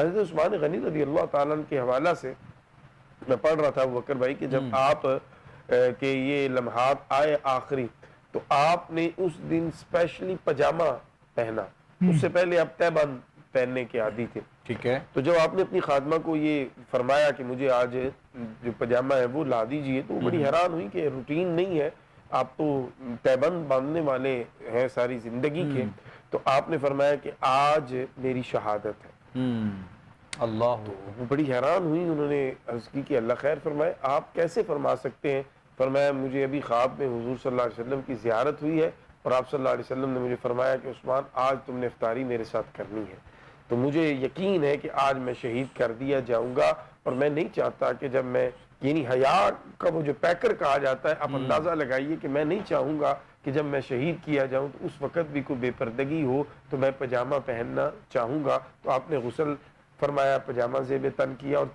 حضرت عثمان غنی رضی اللہ تعالیٰ عنہ کے حوالہ سے میں پڑھ رہا تھا ابو بکر بھائی کہ جب آپ کہ یہ لمحات آئے آخری تو آپ نے اس دن اسپیشلی پجامہ پہنا، اس سے پہلے آپ تہبند پہننے کے عادی تھے، ٹھیک ہے، تو جب آپ نے اپنی خادمہ کو یہ فرمایا کہ مجھے آج جو پجامہ ہے وہ لا دیجئے تو وہ بڑی حیران ہوئی کہ روٹین نہیں ہے، آپ تو تہبند باندھنے والے ہیں ساری زندگی کے، تو آپ نے فرمایا کہ آج میری شہادت ہے۔ اللہ، وہ بڑی حیران ہوئی، انہوں نے عرض کی کہ اللہ خیر فرمائے، آپ کیسے فرما سکتے ہیں؟ فرمایا مجھے ابھی خواب میں حضور صلی اللہ علیہ وسلم کی زیارت ہوئی ہے اور آپ صلی اللہ علیہ وسلم نے مجھے فرمایا کہ عثمان آج تم نے افطاری میرے ساتھ کرنی ہے، تو مجھے یقین ہے کہ آج میں شہید کر دیا جاؤں گا، اور میں نہیں چاہتا کہ جب میں، یعنی حیا کا وہ جو پیکر کہا جاتا ہے، آپ اندازہ لگائیے کہ میں نہیں چاہوں گا کہ جب میں شہید کیا جاؤں تو اس وقت بھی کوئی بے پردگی ہو تو میں پجامہ پہننا چاہوں گا۔ تو آپ نے غسل فرمایا، پجامہ زیب تن کیا اور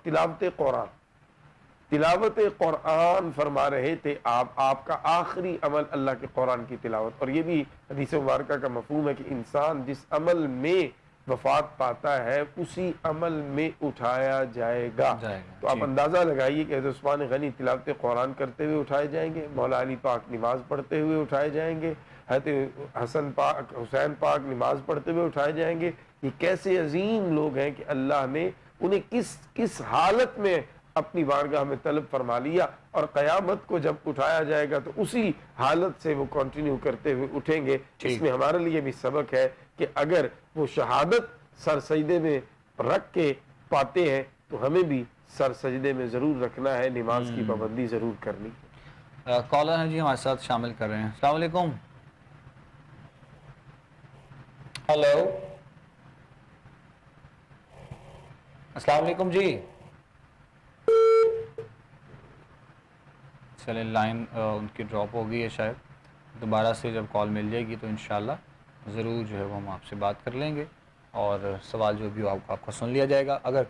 تلاوت قرآن فرما رہے تھے آپ کا آخری عمل اللہ کے قرآن کی تلاوت، اور یہ بھی حدیث مبارکہ کا مفہوم ہے کہ انسان جس عمل میں وفات پاتا ہے اسی عمل میں اٹھایا جائے گا۔ تو آپ اندازہ لگائیے کہ حضرت عثمان غنی تلاوت قرآن کرتے ہوئے اٹھائے جائیں گے، مولا علی پاک نماز پڑھتے ہوئے اٹھائے جائیں گے، حضرت حسین پاک نماز پڑھتے ہوئے اٹھائے جائیں گے۔ یہ کیسے عظیم لوگ ہیں کہ اللہ نے انہیں کس حالت میں اپنی بارگاہ میں طلب فرما لیا، اور قیامت کو جب اٹھایا جائے گا تو اسی حالت سے وہ کنٹینیو کرتے ہوئے اٹھیں گے۔ اس میں ہمارے لیے بھی سبق ہے کہ اگر وہ شہادت سر سجدے میں رکھ کے پاتے ہیں تو ہمیں بھی سر سجدے میں ضرور رکھنا ہے، نماز کی پابندی ضرور کرنی ہے۔ کالر ہیں جی ہمارے ساتھ شامل کر رہے ہیں۔ السلام علیکم۔ ہلو، السلام علیکم جی۔ چلے لائن ان کی ڈراپ ہو گئی ہے، شاید دوبارہ سے جب کال مل جائے گی تو انشاءاللہ ضرور جو ہے وہ ہم آپ سے بات کر لیں گے اور سوال جو بھی ہو آپ کا سن لیا جائے گا۔ اگر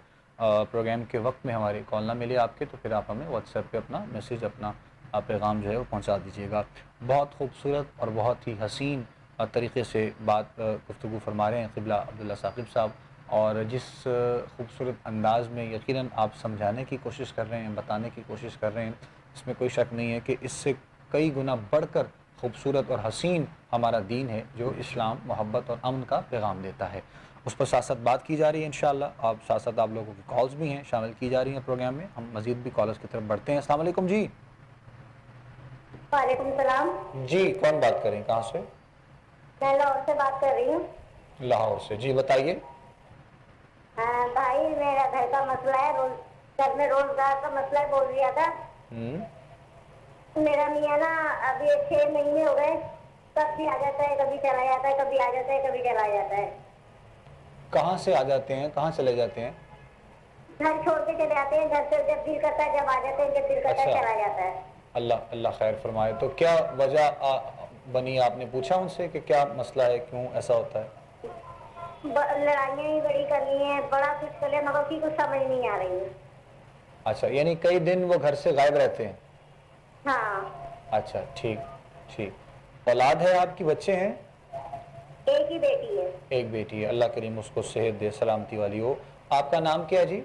پروگرام کے وقت میں ہماری کال نہ ملے آپ کے تو پھر آپ ہمیں واٹس ایپ پہ اپنا میسیج، اپنا پیغام جو ہے وہ پہنچا دیجیے گا۔ بہت خوبصورت اور بہت ہی حسین طریقے سے گفتگو فرما رہے ہیں قبلہ عبداللہ ثاقب صاحب، اور جس خوبصورت انداز میں یقیناً آپ سمجھانے کی کوشش کر رہے ہیں، بتانے کی کوشش کر رہے ہیں، اس میں کوئی شک نہیں ہے کہ اس سے کئی گنا بڑھ کر خوبصورت اور حسین ہمارا دین ہے جو اسلام، محبت اور امن کا پیغام دیتا ہے۔ اس پر ساتھ ساتھ بات کی جا رہی ہے انشاءاللہ، ساتھ ساتھ آپ لوگوں کی کالز بھی ہیں شامل کی جا رہی ہیں پروگرام میں، ہم مزید بھی کالرز کی طرف بڑھتے ہیں۔ السلام علیکم جی۔ وعلیکم السلام جی، کون بات کر رہے ہیں، کہاں سے؟ میں لاہور سے بات کر رہی ہوں۔ لاہور سے، جی بتائیے۔ بھائی میرا گھر کا مسئلہ ہے، گھر میں روزگار کا مسئلہ ہے، بول رہا تھا۔ میرا میاں نا ابھی 6 مہینے ہو گئے، کبھی آ جاتا ہے، کبھی چلا جاتا ہے، کبھی آ جاتا ہے، کبھی چلا جاتا ہے۔ کہاں سے آ جاتے ہیں، کہاں چلے جاتے ہیں؟ گھر چھوڑ کے چلے جاتے ہیں، گھر سے جب دل کرتا ہے جب آ جاتے ہیں، جب دل کرتا ہے چلا جاتا ہے۔ اللہ خیر فرمائے۔ تو کیا وجہ بنی، آپ نے پوچھا ان سے کہ کیا مسئلہ ہے، کیوں ایسا ہوتا ہے؟ لڑائیاں ہی بڑی کرنی ہیں، بڑا کچھ کر لیا مگر کی کچھ سمجھ نہیں آ رہی ہے۔ اچھا، یعنی کئی دن وہ گھر سے غائب رہتے ہیں؟ ہاں۔ اچھا، ٹھیک۔ اولاد ہے آپ کی، بچے ہیں؟ ایک ہی بیٹی ہے۔ ایک بیٹی ہے، اللہ کریم اس کو صحت دے، سلامتی والی ہو۔ آپ کا نام کیا ہے جی؟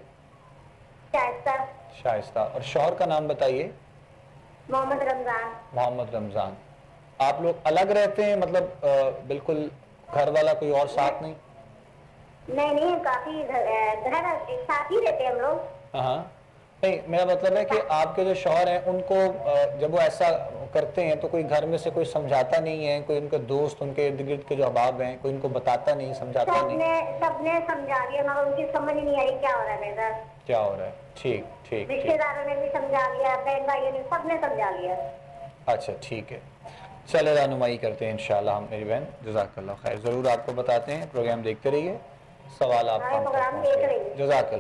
شائستہ۔ شائستہ۔ اور شوہر کا نام بتائیے؟ محمد رمضان۔ محمد رمضان۔ آپ لوگ الگ رہتے ہیں، مطلب بالکل گھر والا کوئی اور ساتھ نہیں؟ نہیں، کافی گھر ایک ساتھ ہی رہتے ہیں ہم لوگ۔ ہاں، نہیں میرا مطلب ہے کہ آپ کے جو شوہر ہیں ان کو جب وہ ایسا کرتے ہیں تو کوئی گھر میں سے کوئی سمجھاتا نہیں ہے، کوئی ان کے دوست، ان کے ارد گرد کے جو احباب ہیں، کوئی ان کو بتاتا نہیں، سمجھاتا نہیں؟ سب نے سمجھا دیا مگر ان کی سمجھ نہیں آئی کیا ہو رہا ہے میرے ساتھ۔ کیا ہو رہا ہے؟ ٹھیک۔ رشتے داروں نے بھی سمجھا لیا، بہن بھائیوں نے، سب نے سمجھا لیا۔ اچھا، ٹھیک ہے، چلے رہنمائی کرتے ہیں انشاءاللہ ہم، میری بہن جزاک اللہ خیر، ضرور آپ کو بتاتے ہیں، پروگرام دیکھتے رہیے، سوال آپ کا پروگرام دیکھ رہی ہوں۔ جزاک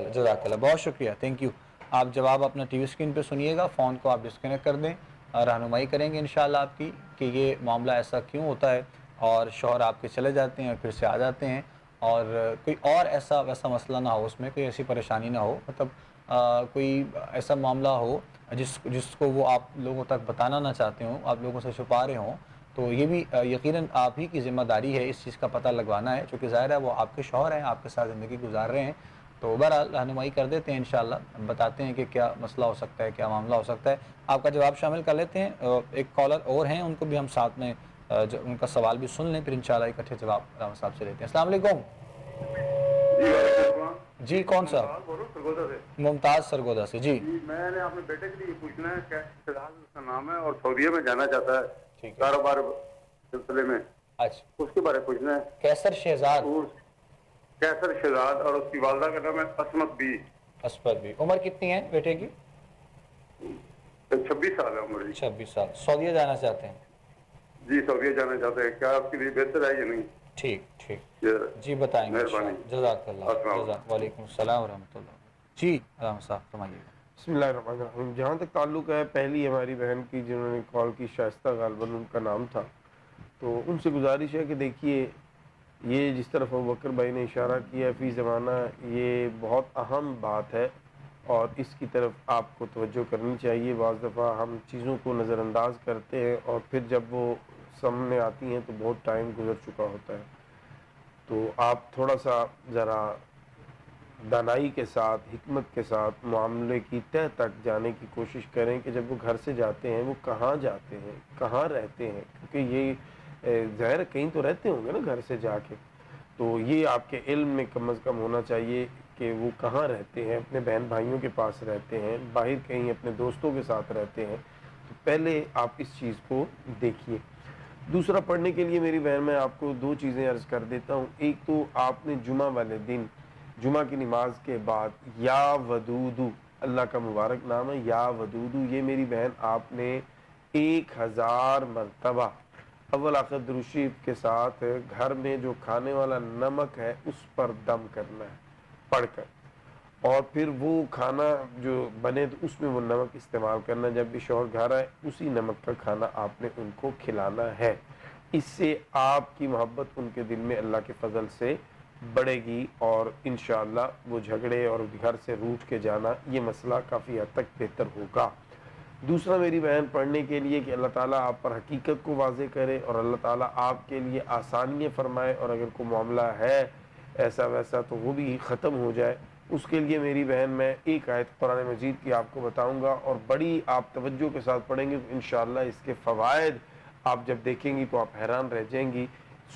اللہ، بہت شکریہ، تھینک یو۔ آپ جواب اپنا ٹی وی اسکرین پہ سنیے گا، فون کو آپ ڈسکنیکٹ کر دیں، رہنمائی کریں گے انشاءاللہ آپ کی کہ یہ معاملہ ایسا کیوں ہوتا ہے، اور شوہر آپ کے چلے جاتے ہیں اور پھر سے آ جاتے ہیں، اور کوئی اور ایسا ویسا مسئلہ نہ ہو، اس میں کوئی ایسی پریشانی نہ ہو، مطلب کوئی ایسا معاملہ ہو جس کو وہ آپ لوگوں تک بتانا نہ چاہتے ہوں، آپ لوگوں سے چھپا رہے ہوں، تو یہ بھی یقیناً آپ ہی کی ذمہ داری ہے اس چیز کا پتہ لگوانا ہے، چونکہ ظاہر ہے وہ آپ کے شوہر ہیں، آپ کے ساتھ زندگی گزار رہے ہیں، تو بہرحال رہنمائی کر دیتے ہیں انشاءاللہ، بتاتے ہیں کہ کیا مسئلہ ہو سکتا ہے، کیا معاملہ ہو سکتا ہے. آپ کا جواب شامل کر لیتے ہیں. ایک کالر اور ہیں، ان کو بھی ہم ساتھ میں ان کا سوال بھی سن لیں، پھر انشاءاللہ اکٹھے جواب علامہ صاحب سے لیتے ہیں. السلام علیکم. جی کون صاحب؟ ممتاز سرگودا سے. جی میں نے اپنے بیٹے کے لیے پوچھنا ہے کہ شہزاد اس کا نام ہے اور سعودیہ میں جانا چاہتا ہے ٹھیک ہے. کاروبار سلسلے میں، اچھا، اس کے بارے میں پوچھنا ہے. کیسر شہزاد کیسر شہزاد اور اس کی والدہ کا نام ہے عصمت بی. اسپر بھی. عمر کتنی ہے بیٹے کی؟ 26 سال ہے عمر جی. 26 سال. سعودیہ جانا چاہتے ہیں؟ جی سعودیہ جانا چاہتے ہیں، کیا آپ کے لیے بہتر ہے یا نہیں؟ ٹھیک ٹھیک یہ جی بتائیں گے مہربانی. انشاءاللہ. جزاک اللہ. السلام علیکم. وعلیکم السلام ورحمۃ اللہ. جی علامہ صاحب فرمائیے. بسم اللہ الرحمن الرحیم. جہاں تک تعلق ہے پہلی ہماری بہن کی جنہوں نے کال کی، شائستہ غالباً ان کا نام تھا، تو ان سے گزارش ہے کہ دیکھیے یہ جس طرف ابوبکر بھائی نے اشارہ کیا فی زمانہ، یہ بہت اہم بات ہے اور اس کی طرف آپ کو توجہ کرنی چاہیے. بعض دفعہ ہم چیزوں کو نظر انداز کرتے ہیں اور پھر جب وہ سامنے آتی ہیں تو بہت ٹائم گزر چکا ہوتا ہے. تو آپ تھوڑا سا ذرا دانائی کے ساتھ، حکمت کے ساتھ معاملے کی تہ تک جانے کی کوشش کریں کہ جب وہ گھر سے جاتے ہیں وہ کہاں جاتے ہیں، کہاں رہتے ہیں، کیونکہ یہ ظاہر کہیں تو رہتے ہوں گے نا گھر سے جا کے. تو یہ آپ کے علم میں کم از کم ہونا چاہیے کہ وہ کہاں رہتے ہیں. اپنے بہن بھائیوں کے پاس رہتے ہیں، باہر کہیں اپنے دوستوں کے ساتھ رہتے ہیں، تو پہلے آپ اس چیز کو دیکھیے. دوسرا، پڑھنے کے لیے میری بہن میں آپ کو دو چیزیں عرض کر دیتا ہوں. ایک تو آپ نے جمعہ والے دن، جمعہ کی نماز کے بعد یا ودودو، اللہ کا مبارک نام ہے یا ودودو، یہ میری بہن آپ نے 1000 مرتبہ اول آخر درود شریف کے ساتھ گھر میں جو کھانے والا نمک ہے اس پر دم کرنا ہے پڑھ کر، اور پھر وہ کھانا جو بنے تو اس میں وہ نمک استعمال کرنا. جب بھی شوہر گھر آئے اسی نمک کا کھانا آپ نے ان کو کھلانا ہے. اس سے آپ کی محبت ان کے دل میں اللہ کے فضل سے بڑھے گی اور انشاءاللہ وہ جھگڑے اور گھر سے روٹھ کے جانا یہ مسئلہ کافی حد تک بہتر ہوگا. دوسرا میری بہن، پڑھنے کے لیے کہ اللہ تعالیٰ آپ پر حقیقت کو واضح کرے اور اللہ تعالیٰ آپ کے لیے آسانیاں فرمائے، اور اگر کوئی معاملہ ہے ایسا ویسا تو وہ بھی ختم ہو جائے. اس کے لیے میری بہن میں ایک آیت قرآن مجید کی آپ کو بتاؤں گا اور بڑی آپ توجہ کے ساتھ پڑھیں گے تو انشاءاللہ اس کے فوائد آپ جب دیکھیں گی تو آپ حیران رہ جائیں گی.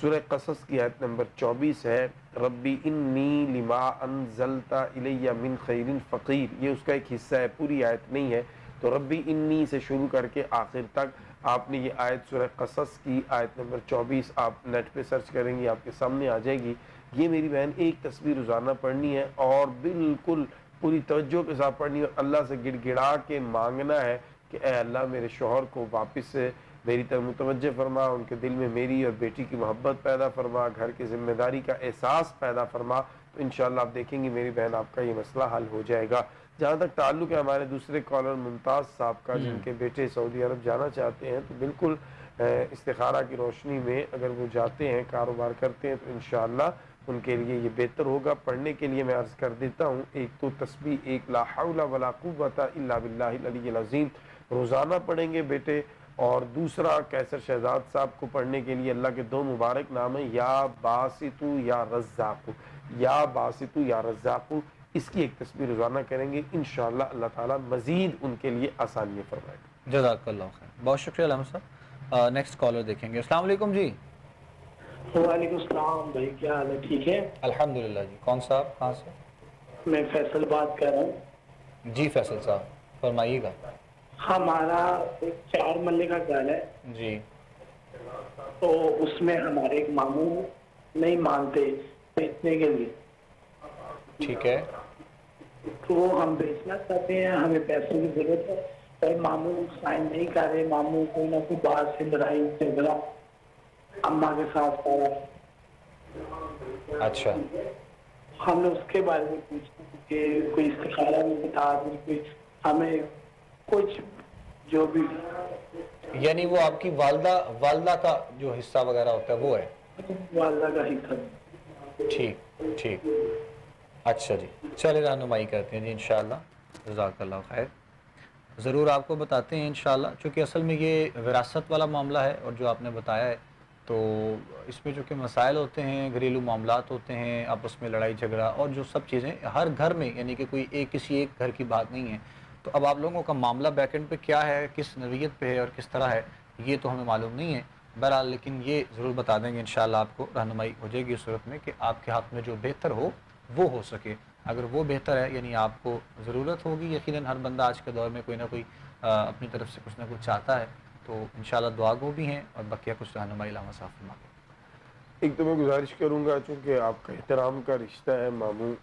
سورہ قصص کی آیت نمبر 24 ہے، ربی انی لما انزلت الی من خیر فقیر. یہ اس کا ایک حصہ ہے، پوری آیت نہیں ہے. تو ربی انی سے شروع کر کے آخر تک آپ نے یہ آیت سورہ قصص کی آیت نمبر 24 آپ نیٹ پہ سرچ کریں گی، آپ کے سامنے آ جائے گی. یہ میری بہن ایک تصویر روزانہ پڑھنی ہے اور بالکل پوری توجہ کے ساتھ پڑھنی ہے اور اللہ سے گڑ گڑا کے مانگنا ہے کہ اے اللہ میرے شوہر کو واپس سے میری طرف متوجہ فرما، ان کے دل میں میری اور بیٹی کی محبت پیدا فرما، گھر کی ذمہ داری کا احساس پیدا فرما. تو انشاءاللہ آپ دیکھیں گی میری بہن آپ کا یہ مسئلہ حل ہو جائے گا. جہاں تک تعلق ہے ہمارے دوسرے کالر ممتاز صاحب کا، جن کے بیٹے سعودی عرب جانا چاہتے ہیں، تو بالکل استخارہ کی روشنی میں اگر وہ جاتے ہیں، کاروبار کرتے ہیں، تو انشاءاللہ ان کے لیے یہ بہتر ہوگا. پڑھنے کے لیے میں عرض کر دیتا ہوں، ایک تو تسبیح، ایک لا حول ولا قوت الا باللہ العلی العظیم روزانہ پڑھیں گے بیٹے، اور دوسرا کیسر شہزاد صاحب کو پڑھنے کے لیے اللہ کے دو مبارک نام ہیں، یا باسطو یا رزاقو، یا باسطو یا رزاقو. اس کی ایک تصویر روزانہ کریں گے، انشاءاللہ اللہ تعالیٰ مزید ان کے لیے آسانیاں فرمائے گا. جزاک اللہ خیر. بہت شکریہ علامہ صاحب. نیکسٹ کالر دیکھیں گے. السلام علیکم. جی وعلیکم السلام بھائی، کیا حال ہے؟ ٹھیک ہے الحمدللہ. جی کون صاحب، کہاں سے؟ میں فیصل بات کر رہا ہوں. جی فیصل صاحب فرمائیے گا. ہمارا ایک 4 مرلے کا گھر ہے جی تو اس میں ہمارے ایک ماموں نہیں مانتے بیچنے کے لیے، ٹھیک ہے. تو وہ ہم بیچنا چاہتے ہیں، ہمیں پیسوں کی ضرورت ہے پر ماموں سائن نہیں کر رہے. ماموں کوئی نہ کوئی باہر سے لڑائی جھگڑا اماں کے ساتھ کر رہا ہے. اچھا ہم نے اس کے بارے میں پوچھا کہ کوئی استخارہ میں بتا دیں، کوئی ہمیں کچھ جو بھی. یعنی وہ آپ کی والدہ کا جو حصہ وغیرہ ہوتا ہے وہ ہے؟ والدہ کا حصہ. ٹھیک ٹھیک. اچھا جی چلے رہنمائی کرتے ہیں جی انشاءاللہ. جزاک اللہ خیر. ضرور آپ کو بتاتے ہیں انشاءاللہ، چونکہ اصل میں یہ وراثت والا معاملہ ہے اور جو آپ نے بتایا ہے تو اس میں جو کہ مسائل ہوتے ہیں، گھریلو معاملات ہوتے ہیں، آپس میں لڑائی جھگڑا اور جو سب چیزیں ہر گھر میں، یعنی کہ کوئی کسی ایک گھر کی بات نہیں ہے. تو اب آپ لوگوں کا معاملہ بیک اینڈ پہ کیا ہے، کس نوعیت پہ ہے اور کس طرح ہے، یہ تو ہمیں معلوم نہیں ہے. بہرحال لیکن یہ ضرور بتا دیں گے انشاءاللہ، آپ کو رہنمائی ہو جائے گی اس صورت میں کہ آپ کے ہاتھ میں جو بہتر ہو وہ ہو سکے. اگر وہ بہتر ہے، یعنی آپ کو ضرورت ہوگی، یقیناً ہر بندہ آج کے دور میں کوئی نہ کوئی اپنی طرف سے کچھ نہ کچھ چاہتا ہے، تو انشاءاللہ دعا گو بھی ہیں اور بقیہ کچھ رہنمائی علامہ صاحب فرما دیں. ایک تو میں گزارش کروں گا، چونکہ آپ کا احترام کا رشتہ ہے ماموں،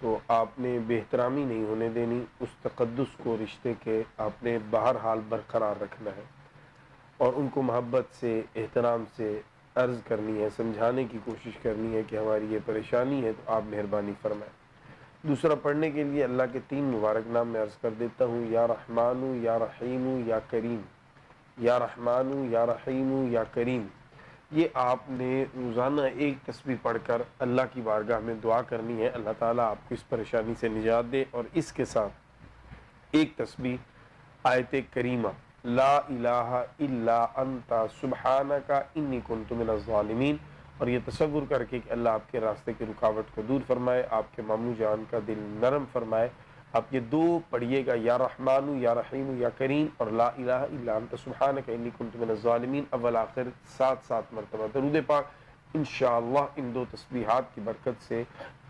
تو آپ نے بے احترامی نہیں ہونے دینی، اس تقدس کو رشتے کے آپ نے بہرحال برقرار رکھنا ہے اور ان کو محبت سے، احترام سے عرض کرنی ہے، سمجھانے کی کوشش کرنی ہے کہ ہماری یہ پریشانی ہے تو آپ مہربانی فرمائیں. دوسرا، پڑھنے کے لیے اللہ کے 3 مبارک نام میں عرض کر دیتا ہوں: یا رحمانو، یا رحیمو، یا کریم. یا رحمانو، یا رحیمو، یا کریم. یہ آپ نے روزانہ ایک تسبیح پڑھ کر اللہ کی بارگاہ میں دعا کرنی ہے، اللہ تعالیٰ آپ کو اس پریشانی سے نجات دے. اور اس کے ساتھ ایک تسبیح آیت کریمہ لا الہ الا انت سبحانک انی کنت من الظالمین، اور یہ تصور کر کے کہ اللہ آپ کے راستے کی رکاوٹ کو دور فرمائے، آپ کے ماموں جان کا دل نرم فرمائے. آپ یہ 2 پڑھیے گا، یا رحمانو، یا رحیم، یا کریم، اور لا الہ الا انت سبحانک انی کنت من الظالمین، اول آخر 7 مرتبہ درود پاک. انشاءاللہ ان 2 تسبیحات کی برکت سے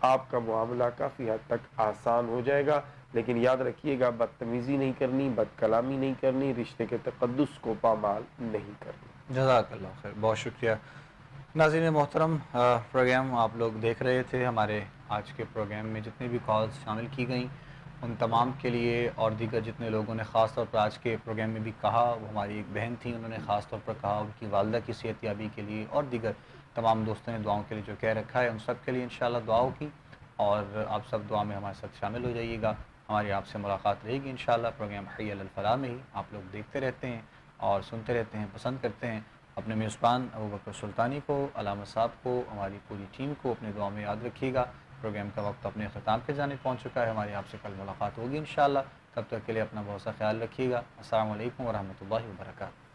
آپ کا معاملہ کافی حد تک آسان ہو جائے گا. لیکن یاد رکھیے گا، بدتمیزی نہیں کرنی، بد کلامی نہیں کرنی، رشتے کے تقدس کو پامال نہیں کرنی. جزاک اللہ خیر، بہت شکریہ. ناظرین محترم، پروگرام آپ لوگ دیکھ رہے تھے. ہمارے آج کے پروگرام میں جتنے بھی کالز شامل کی گئیں ان تمام کے لیے، اور دیگر جتنے لوگوں نے خاص طور پر آج کے پروگرام میں بھی کہا، وہ ہماری ایک بہن تھیں، انہوں نے خاص طور پر کہا ان کی والدہ کی صحت یابی کے لیے، اور دیگر تمام دوستوں نے دعاؤں کے لیے جو کہہ رکھا ہے، ان سب کے لیے انشاءاللہ دعاؤں کی. اور آپ سب دعا میں ہمارے ساتھ شامل ہو جائیے گا. ہماری آپ سے ملاقات رہے گی انشاءاللہ پروگرام حی علی الفلاح میں ہی. آپ لوگ دیکھتے رہتے ہیں اور سنتے رہتے ہیں، پسند کرتے ہیں. اپنے میزبان ابوبکر سلطانی کو، علامہ صاحب کو، ہماری پوری ٹیم کو اپنے دعا میں یاد رکھیے گا. پروگرام کا وقت اپنے اختتام کی جانب پہنچ چکا ہے. ہماری آپ سے کل ملاقات ہوگی انشاءاللہ. تب تک کے لیے اپنا بہت سا خیال رکھیے گا. السلام علیکم ورحمۃ اللہ وبرکاتہ.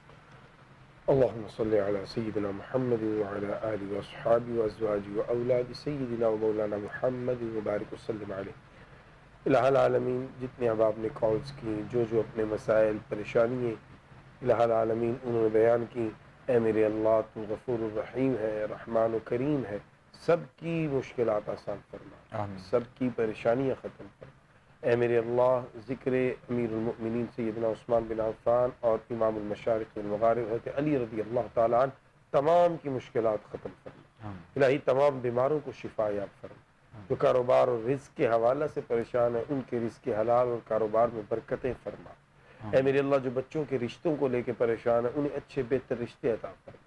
اللهم صل على سيدنا محمد وعلى آله وأصحابه وأزواجه وأولاد سيدنا ومولانا محمد وبارك وسلم عليه. الہ العالمین، جتنے احباب نے کالز کی، جو اپنے مسائل، پریشانیاں الہ العالمین انہوں نے بیان کی، اے میرے اللہ تو غفور الرحیم ہے، رحمان و کریم ہے، سب کی مشکلات آسان فرما، آمین. سب کی پریشانیاں ختم فرما. اے میرے اللہ، ذکر امیر المؤمنین سیدنا عثمان بن عفان اور امام المشارق والمغارب حضرت علی رضی اللہ تعالیٰ عنہ تمام کی مشکلات ختم فرما. الہی تمام بیماروں کو شفا یاب فرما. جو کاروبار اور رزق کے حوالے سے پریشان ہیں، ان کے رزق حلال اور کاروبار میں برکتیں فرما. اے میرے اللہ، جو بچوں کے رشتوں کو لے کے پریشان ہیں، انہیں اچھے بہتر رشتے عطا فرما.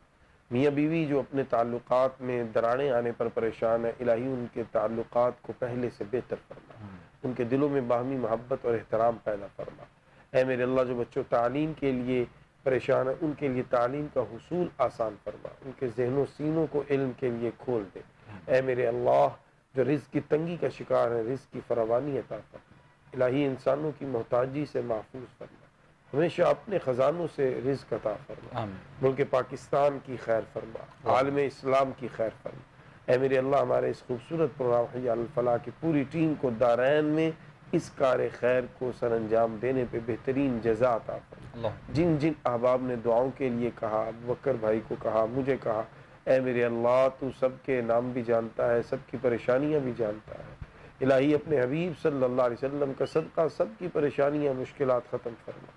میاں بیوی جو اپنے تعلقات میں دراڑیں آنے پر پریشان ہیں، الہی ان کے تعلقات کو پہلے سے بہتر فرما، ان کے دلوں میں باہمی محبت اور احترام پیدا فرما. اے میرے اللہ، جو بچوں تعلیم کے لیے پریشان ہیں، ان کے لیے تعلیم کا حصول آسان فرما، ان کے ذہن و سینوں کو علم کے لیے کھول دے. اے میرے اللہ، جو رزق کی تنگی کا شکار ہے، رزق کی فراوانی عطا فرما. الہی انسانوں کی محتاجی سے محفوظ فرما، ہمیشہ اپنے خزانوں سے رزق عطا فرما. ملک پاکستان کی خیر فرما، عالم اسلام کی خیر فرما. اے میرے اللہ، ہمارے اس خوبصورت پروگرام حی علی الفلاح کی پوری ٹیم کو دارین میں اس کار خیر کو سر انجام دینے پہ بہترین جزا عطا فرما. جن جن احباب نے دعاؤں کے لیے کہا، ابوبکر بھائی کو کہا، مجھے کہا، اے میرے اللہ تو سب کے نام بھی جانتا ہے، سب کی پریشانیاں بھی جانتا ہے. الہی اپنے حبیب صلی اللہ علیہ وسلم کا صدقہ سب کی پریشانیاں، مشکلات ختم فرما.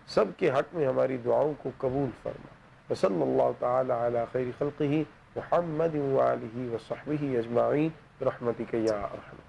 سب کے حق میں ہماری دعاؤں کو قبول فرما. وصلی اللہ تعالی علی خیر خلقہ محمد وآلہ وصحبہ اجمعین برحمتک یا ارحم.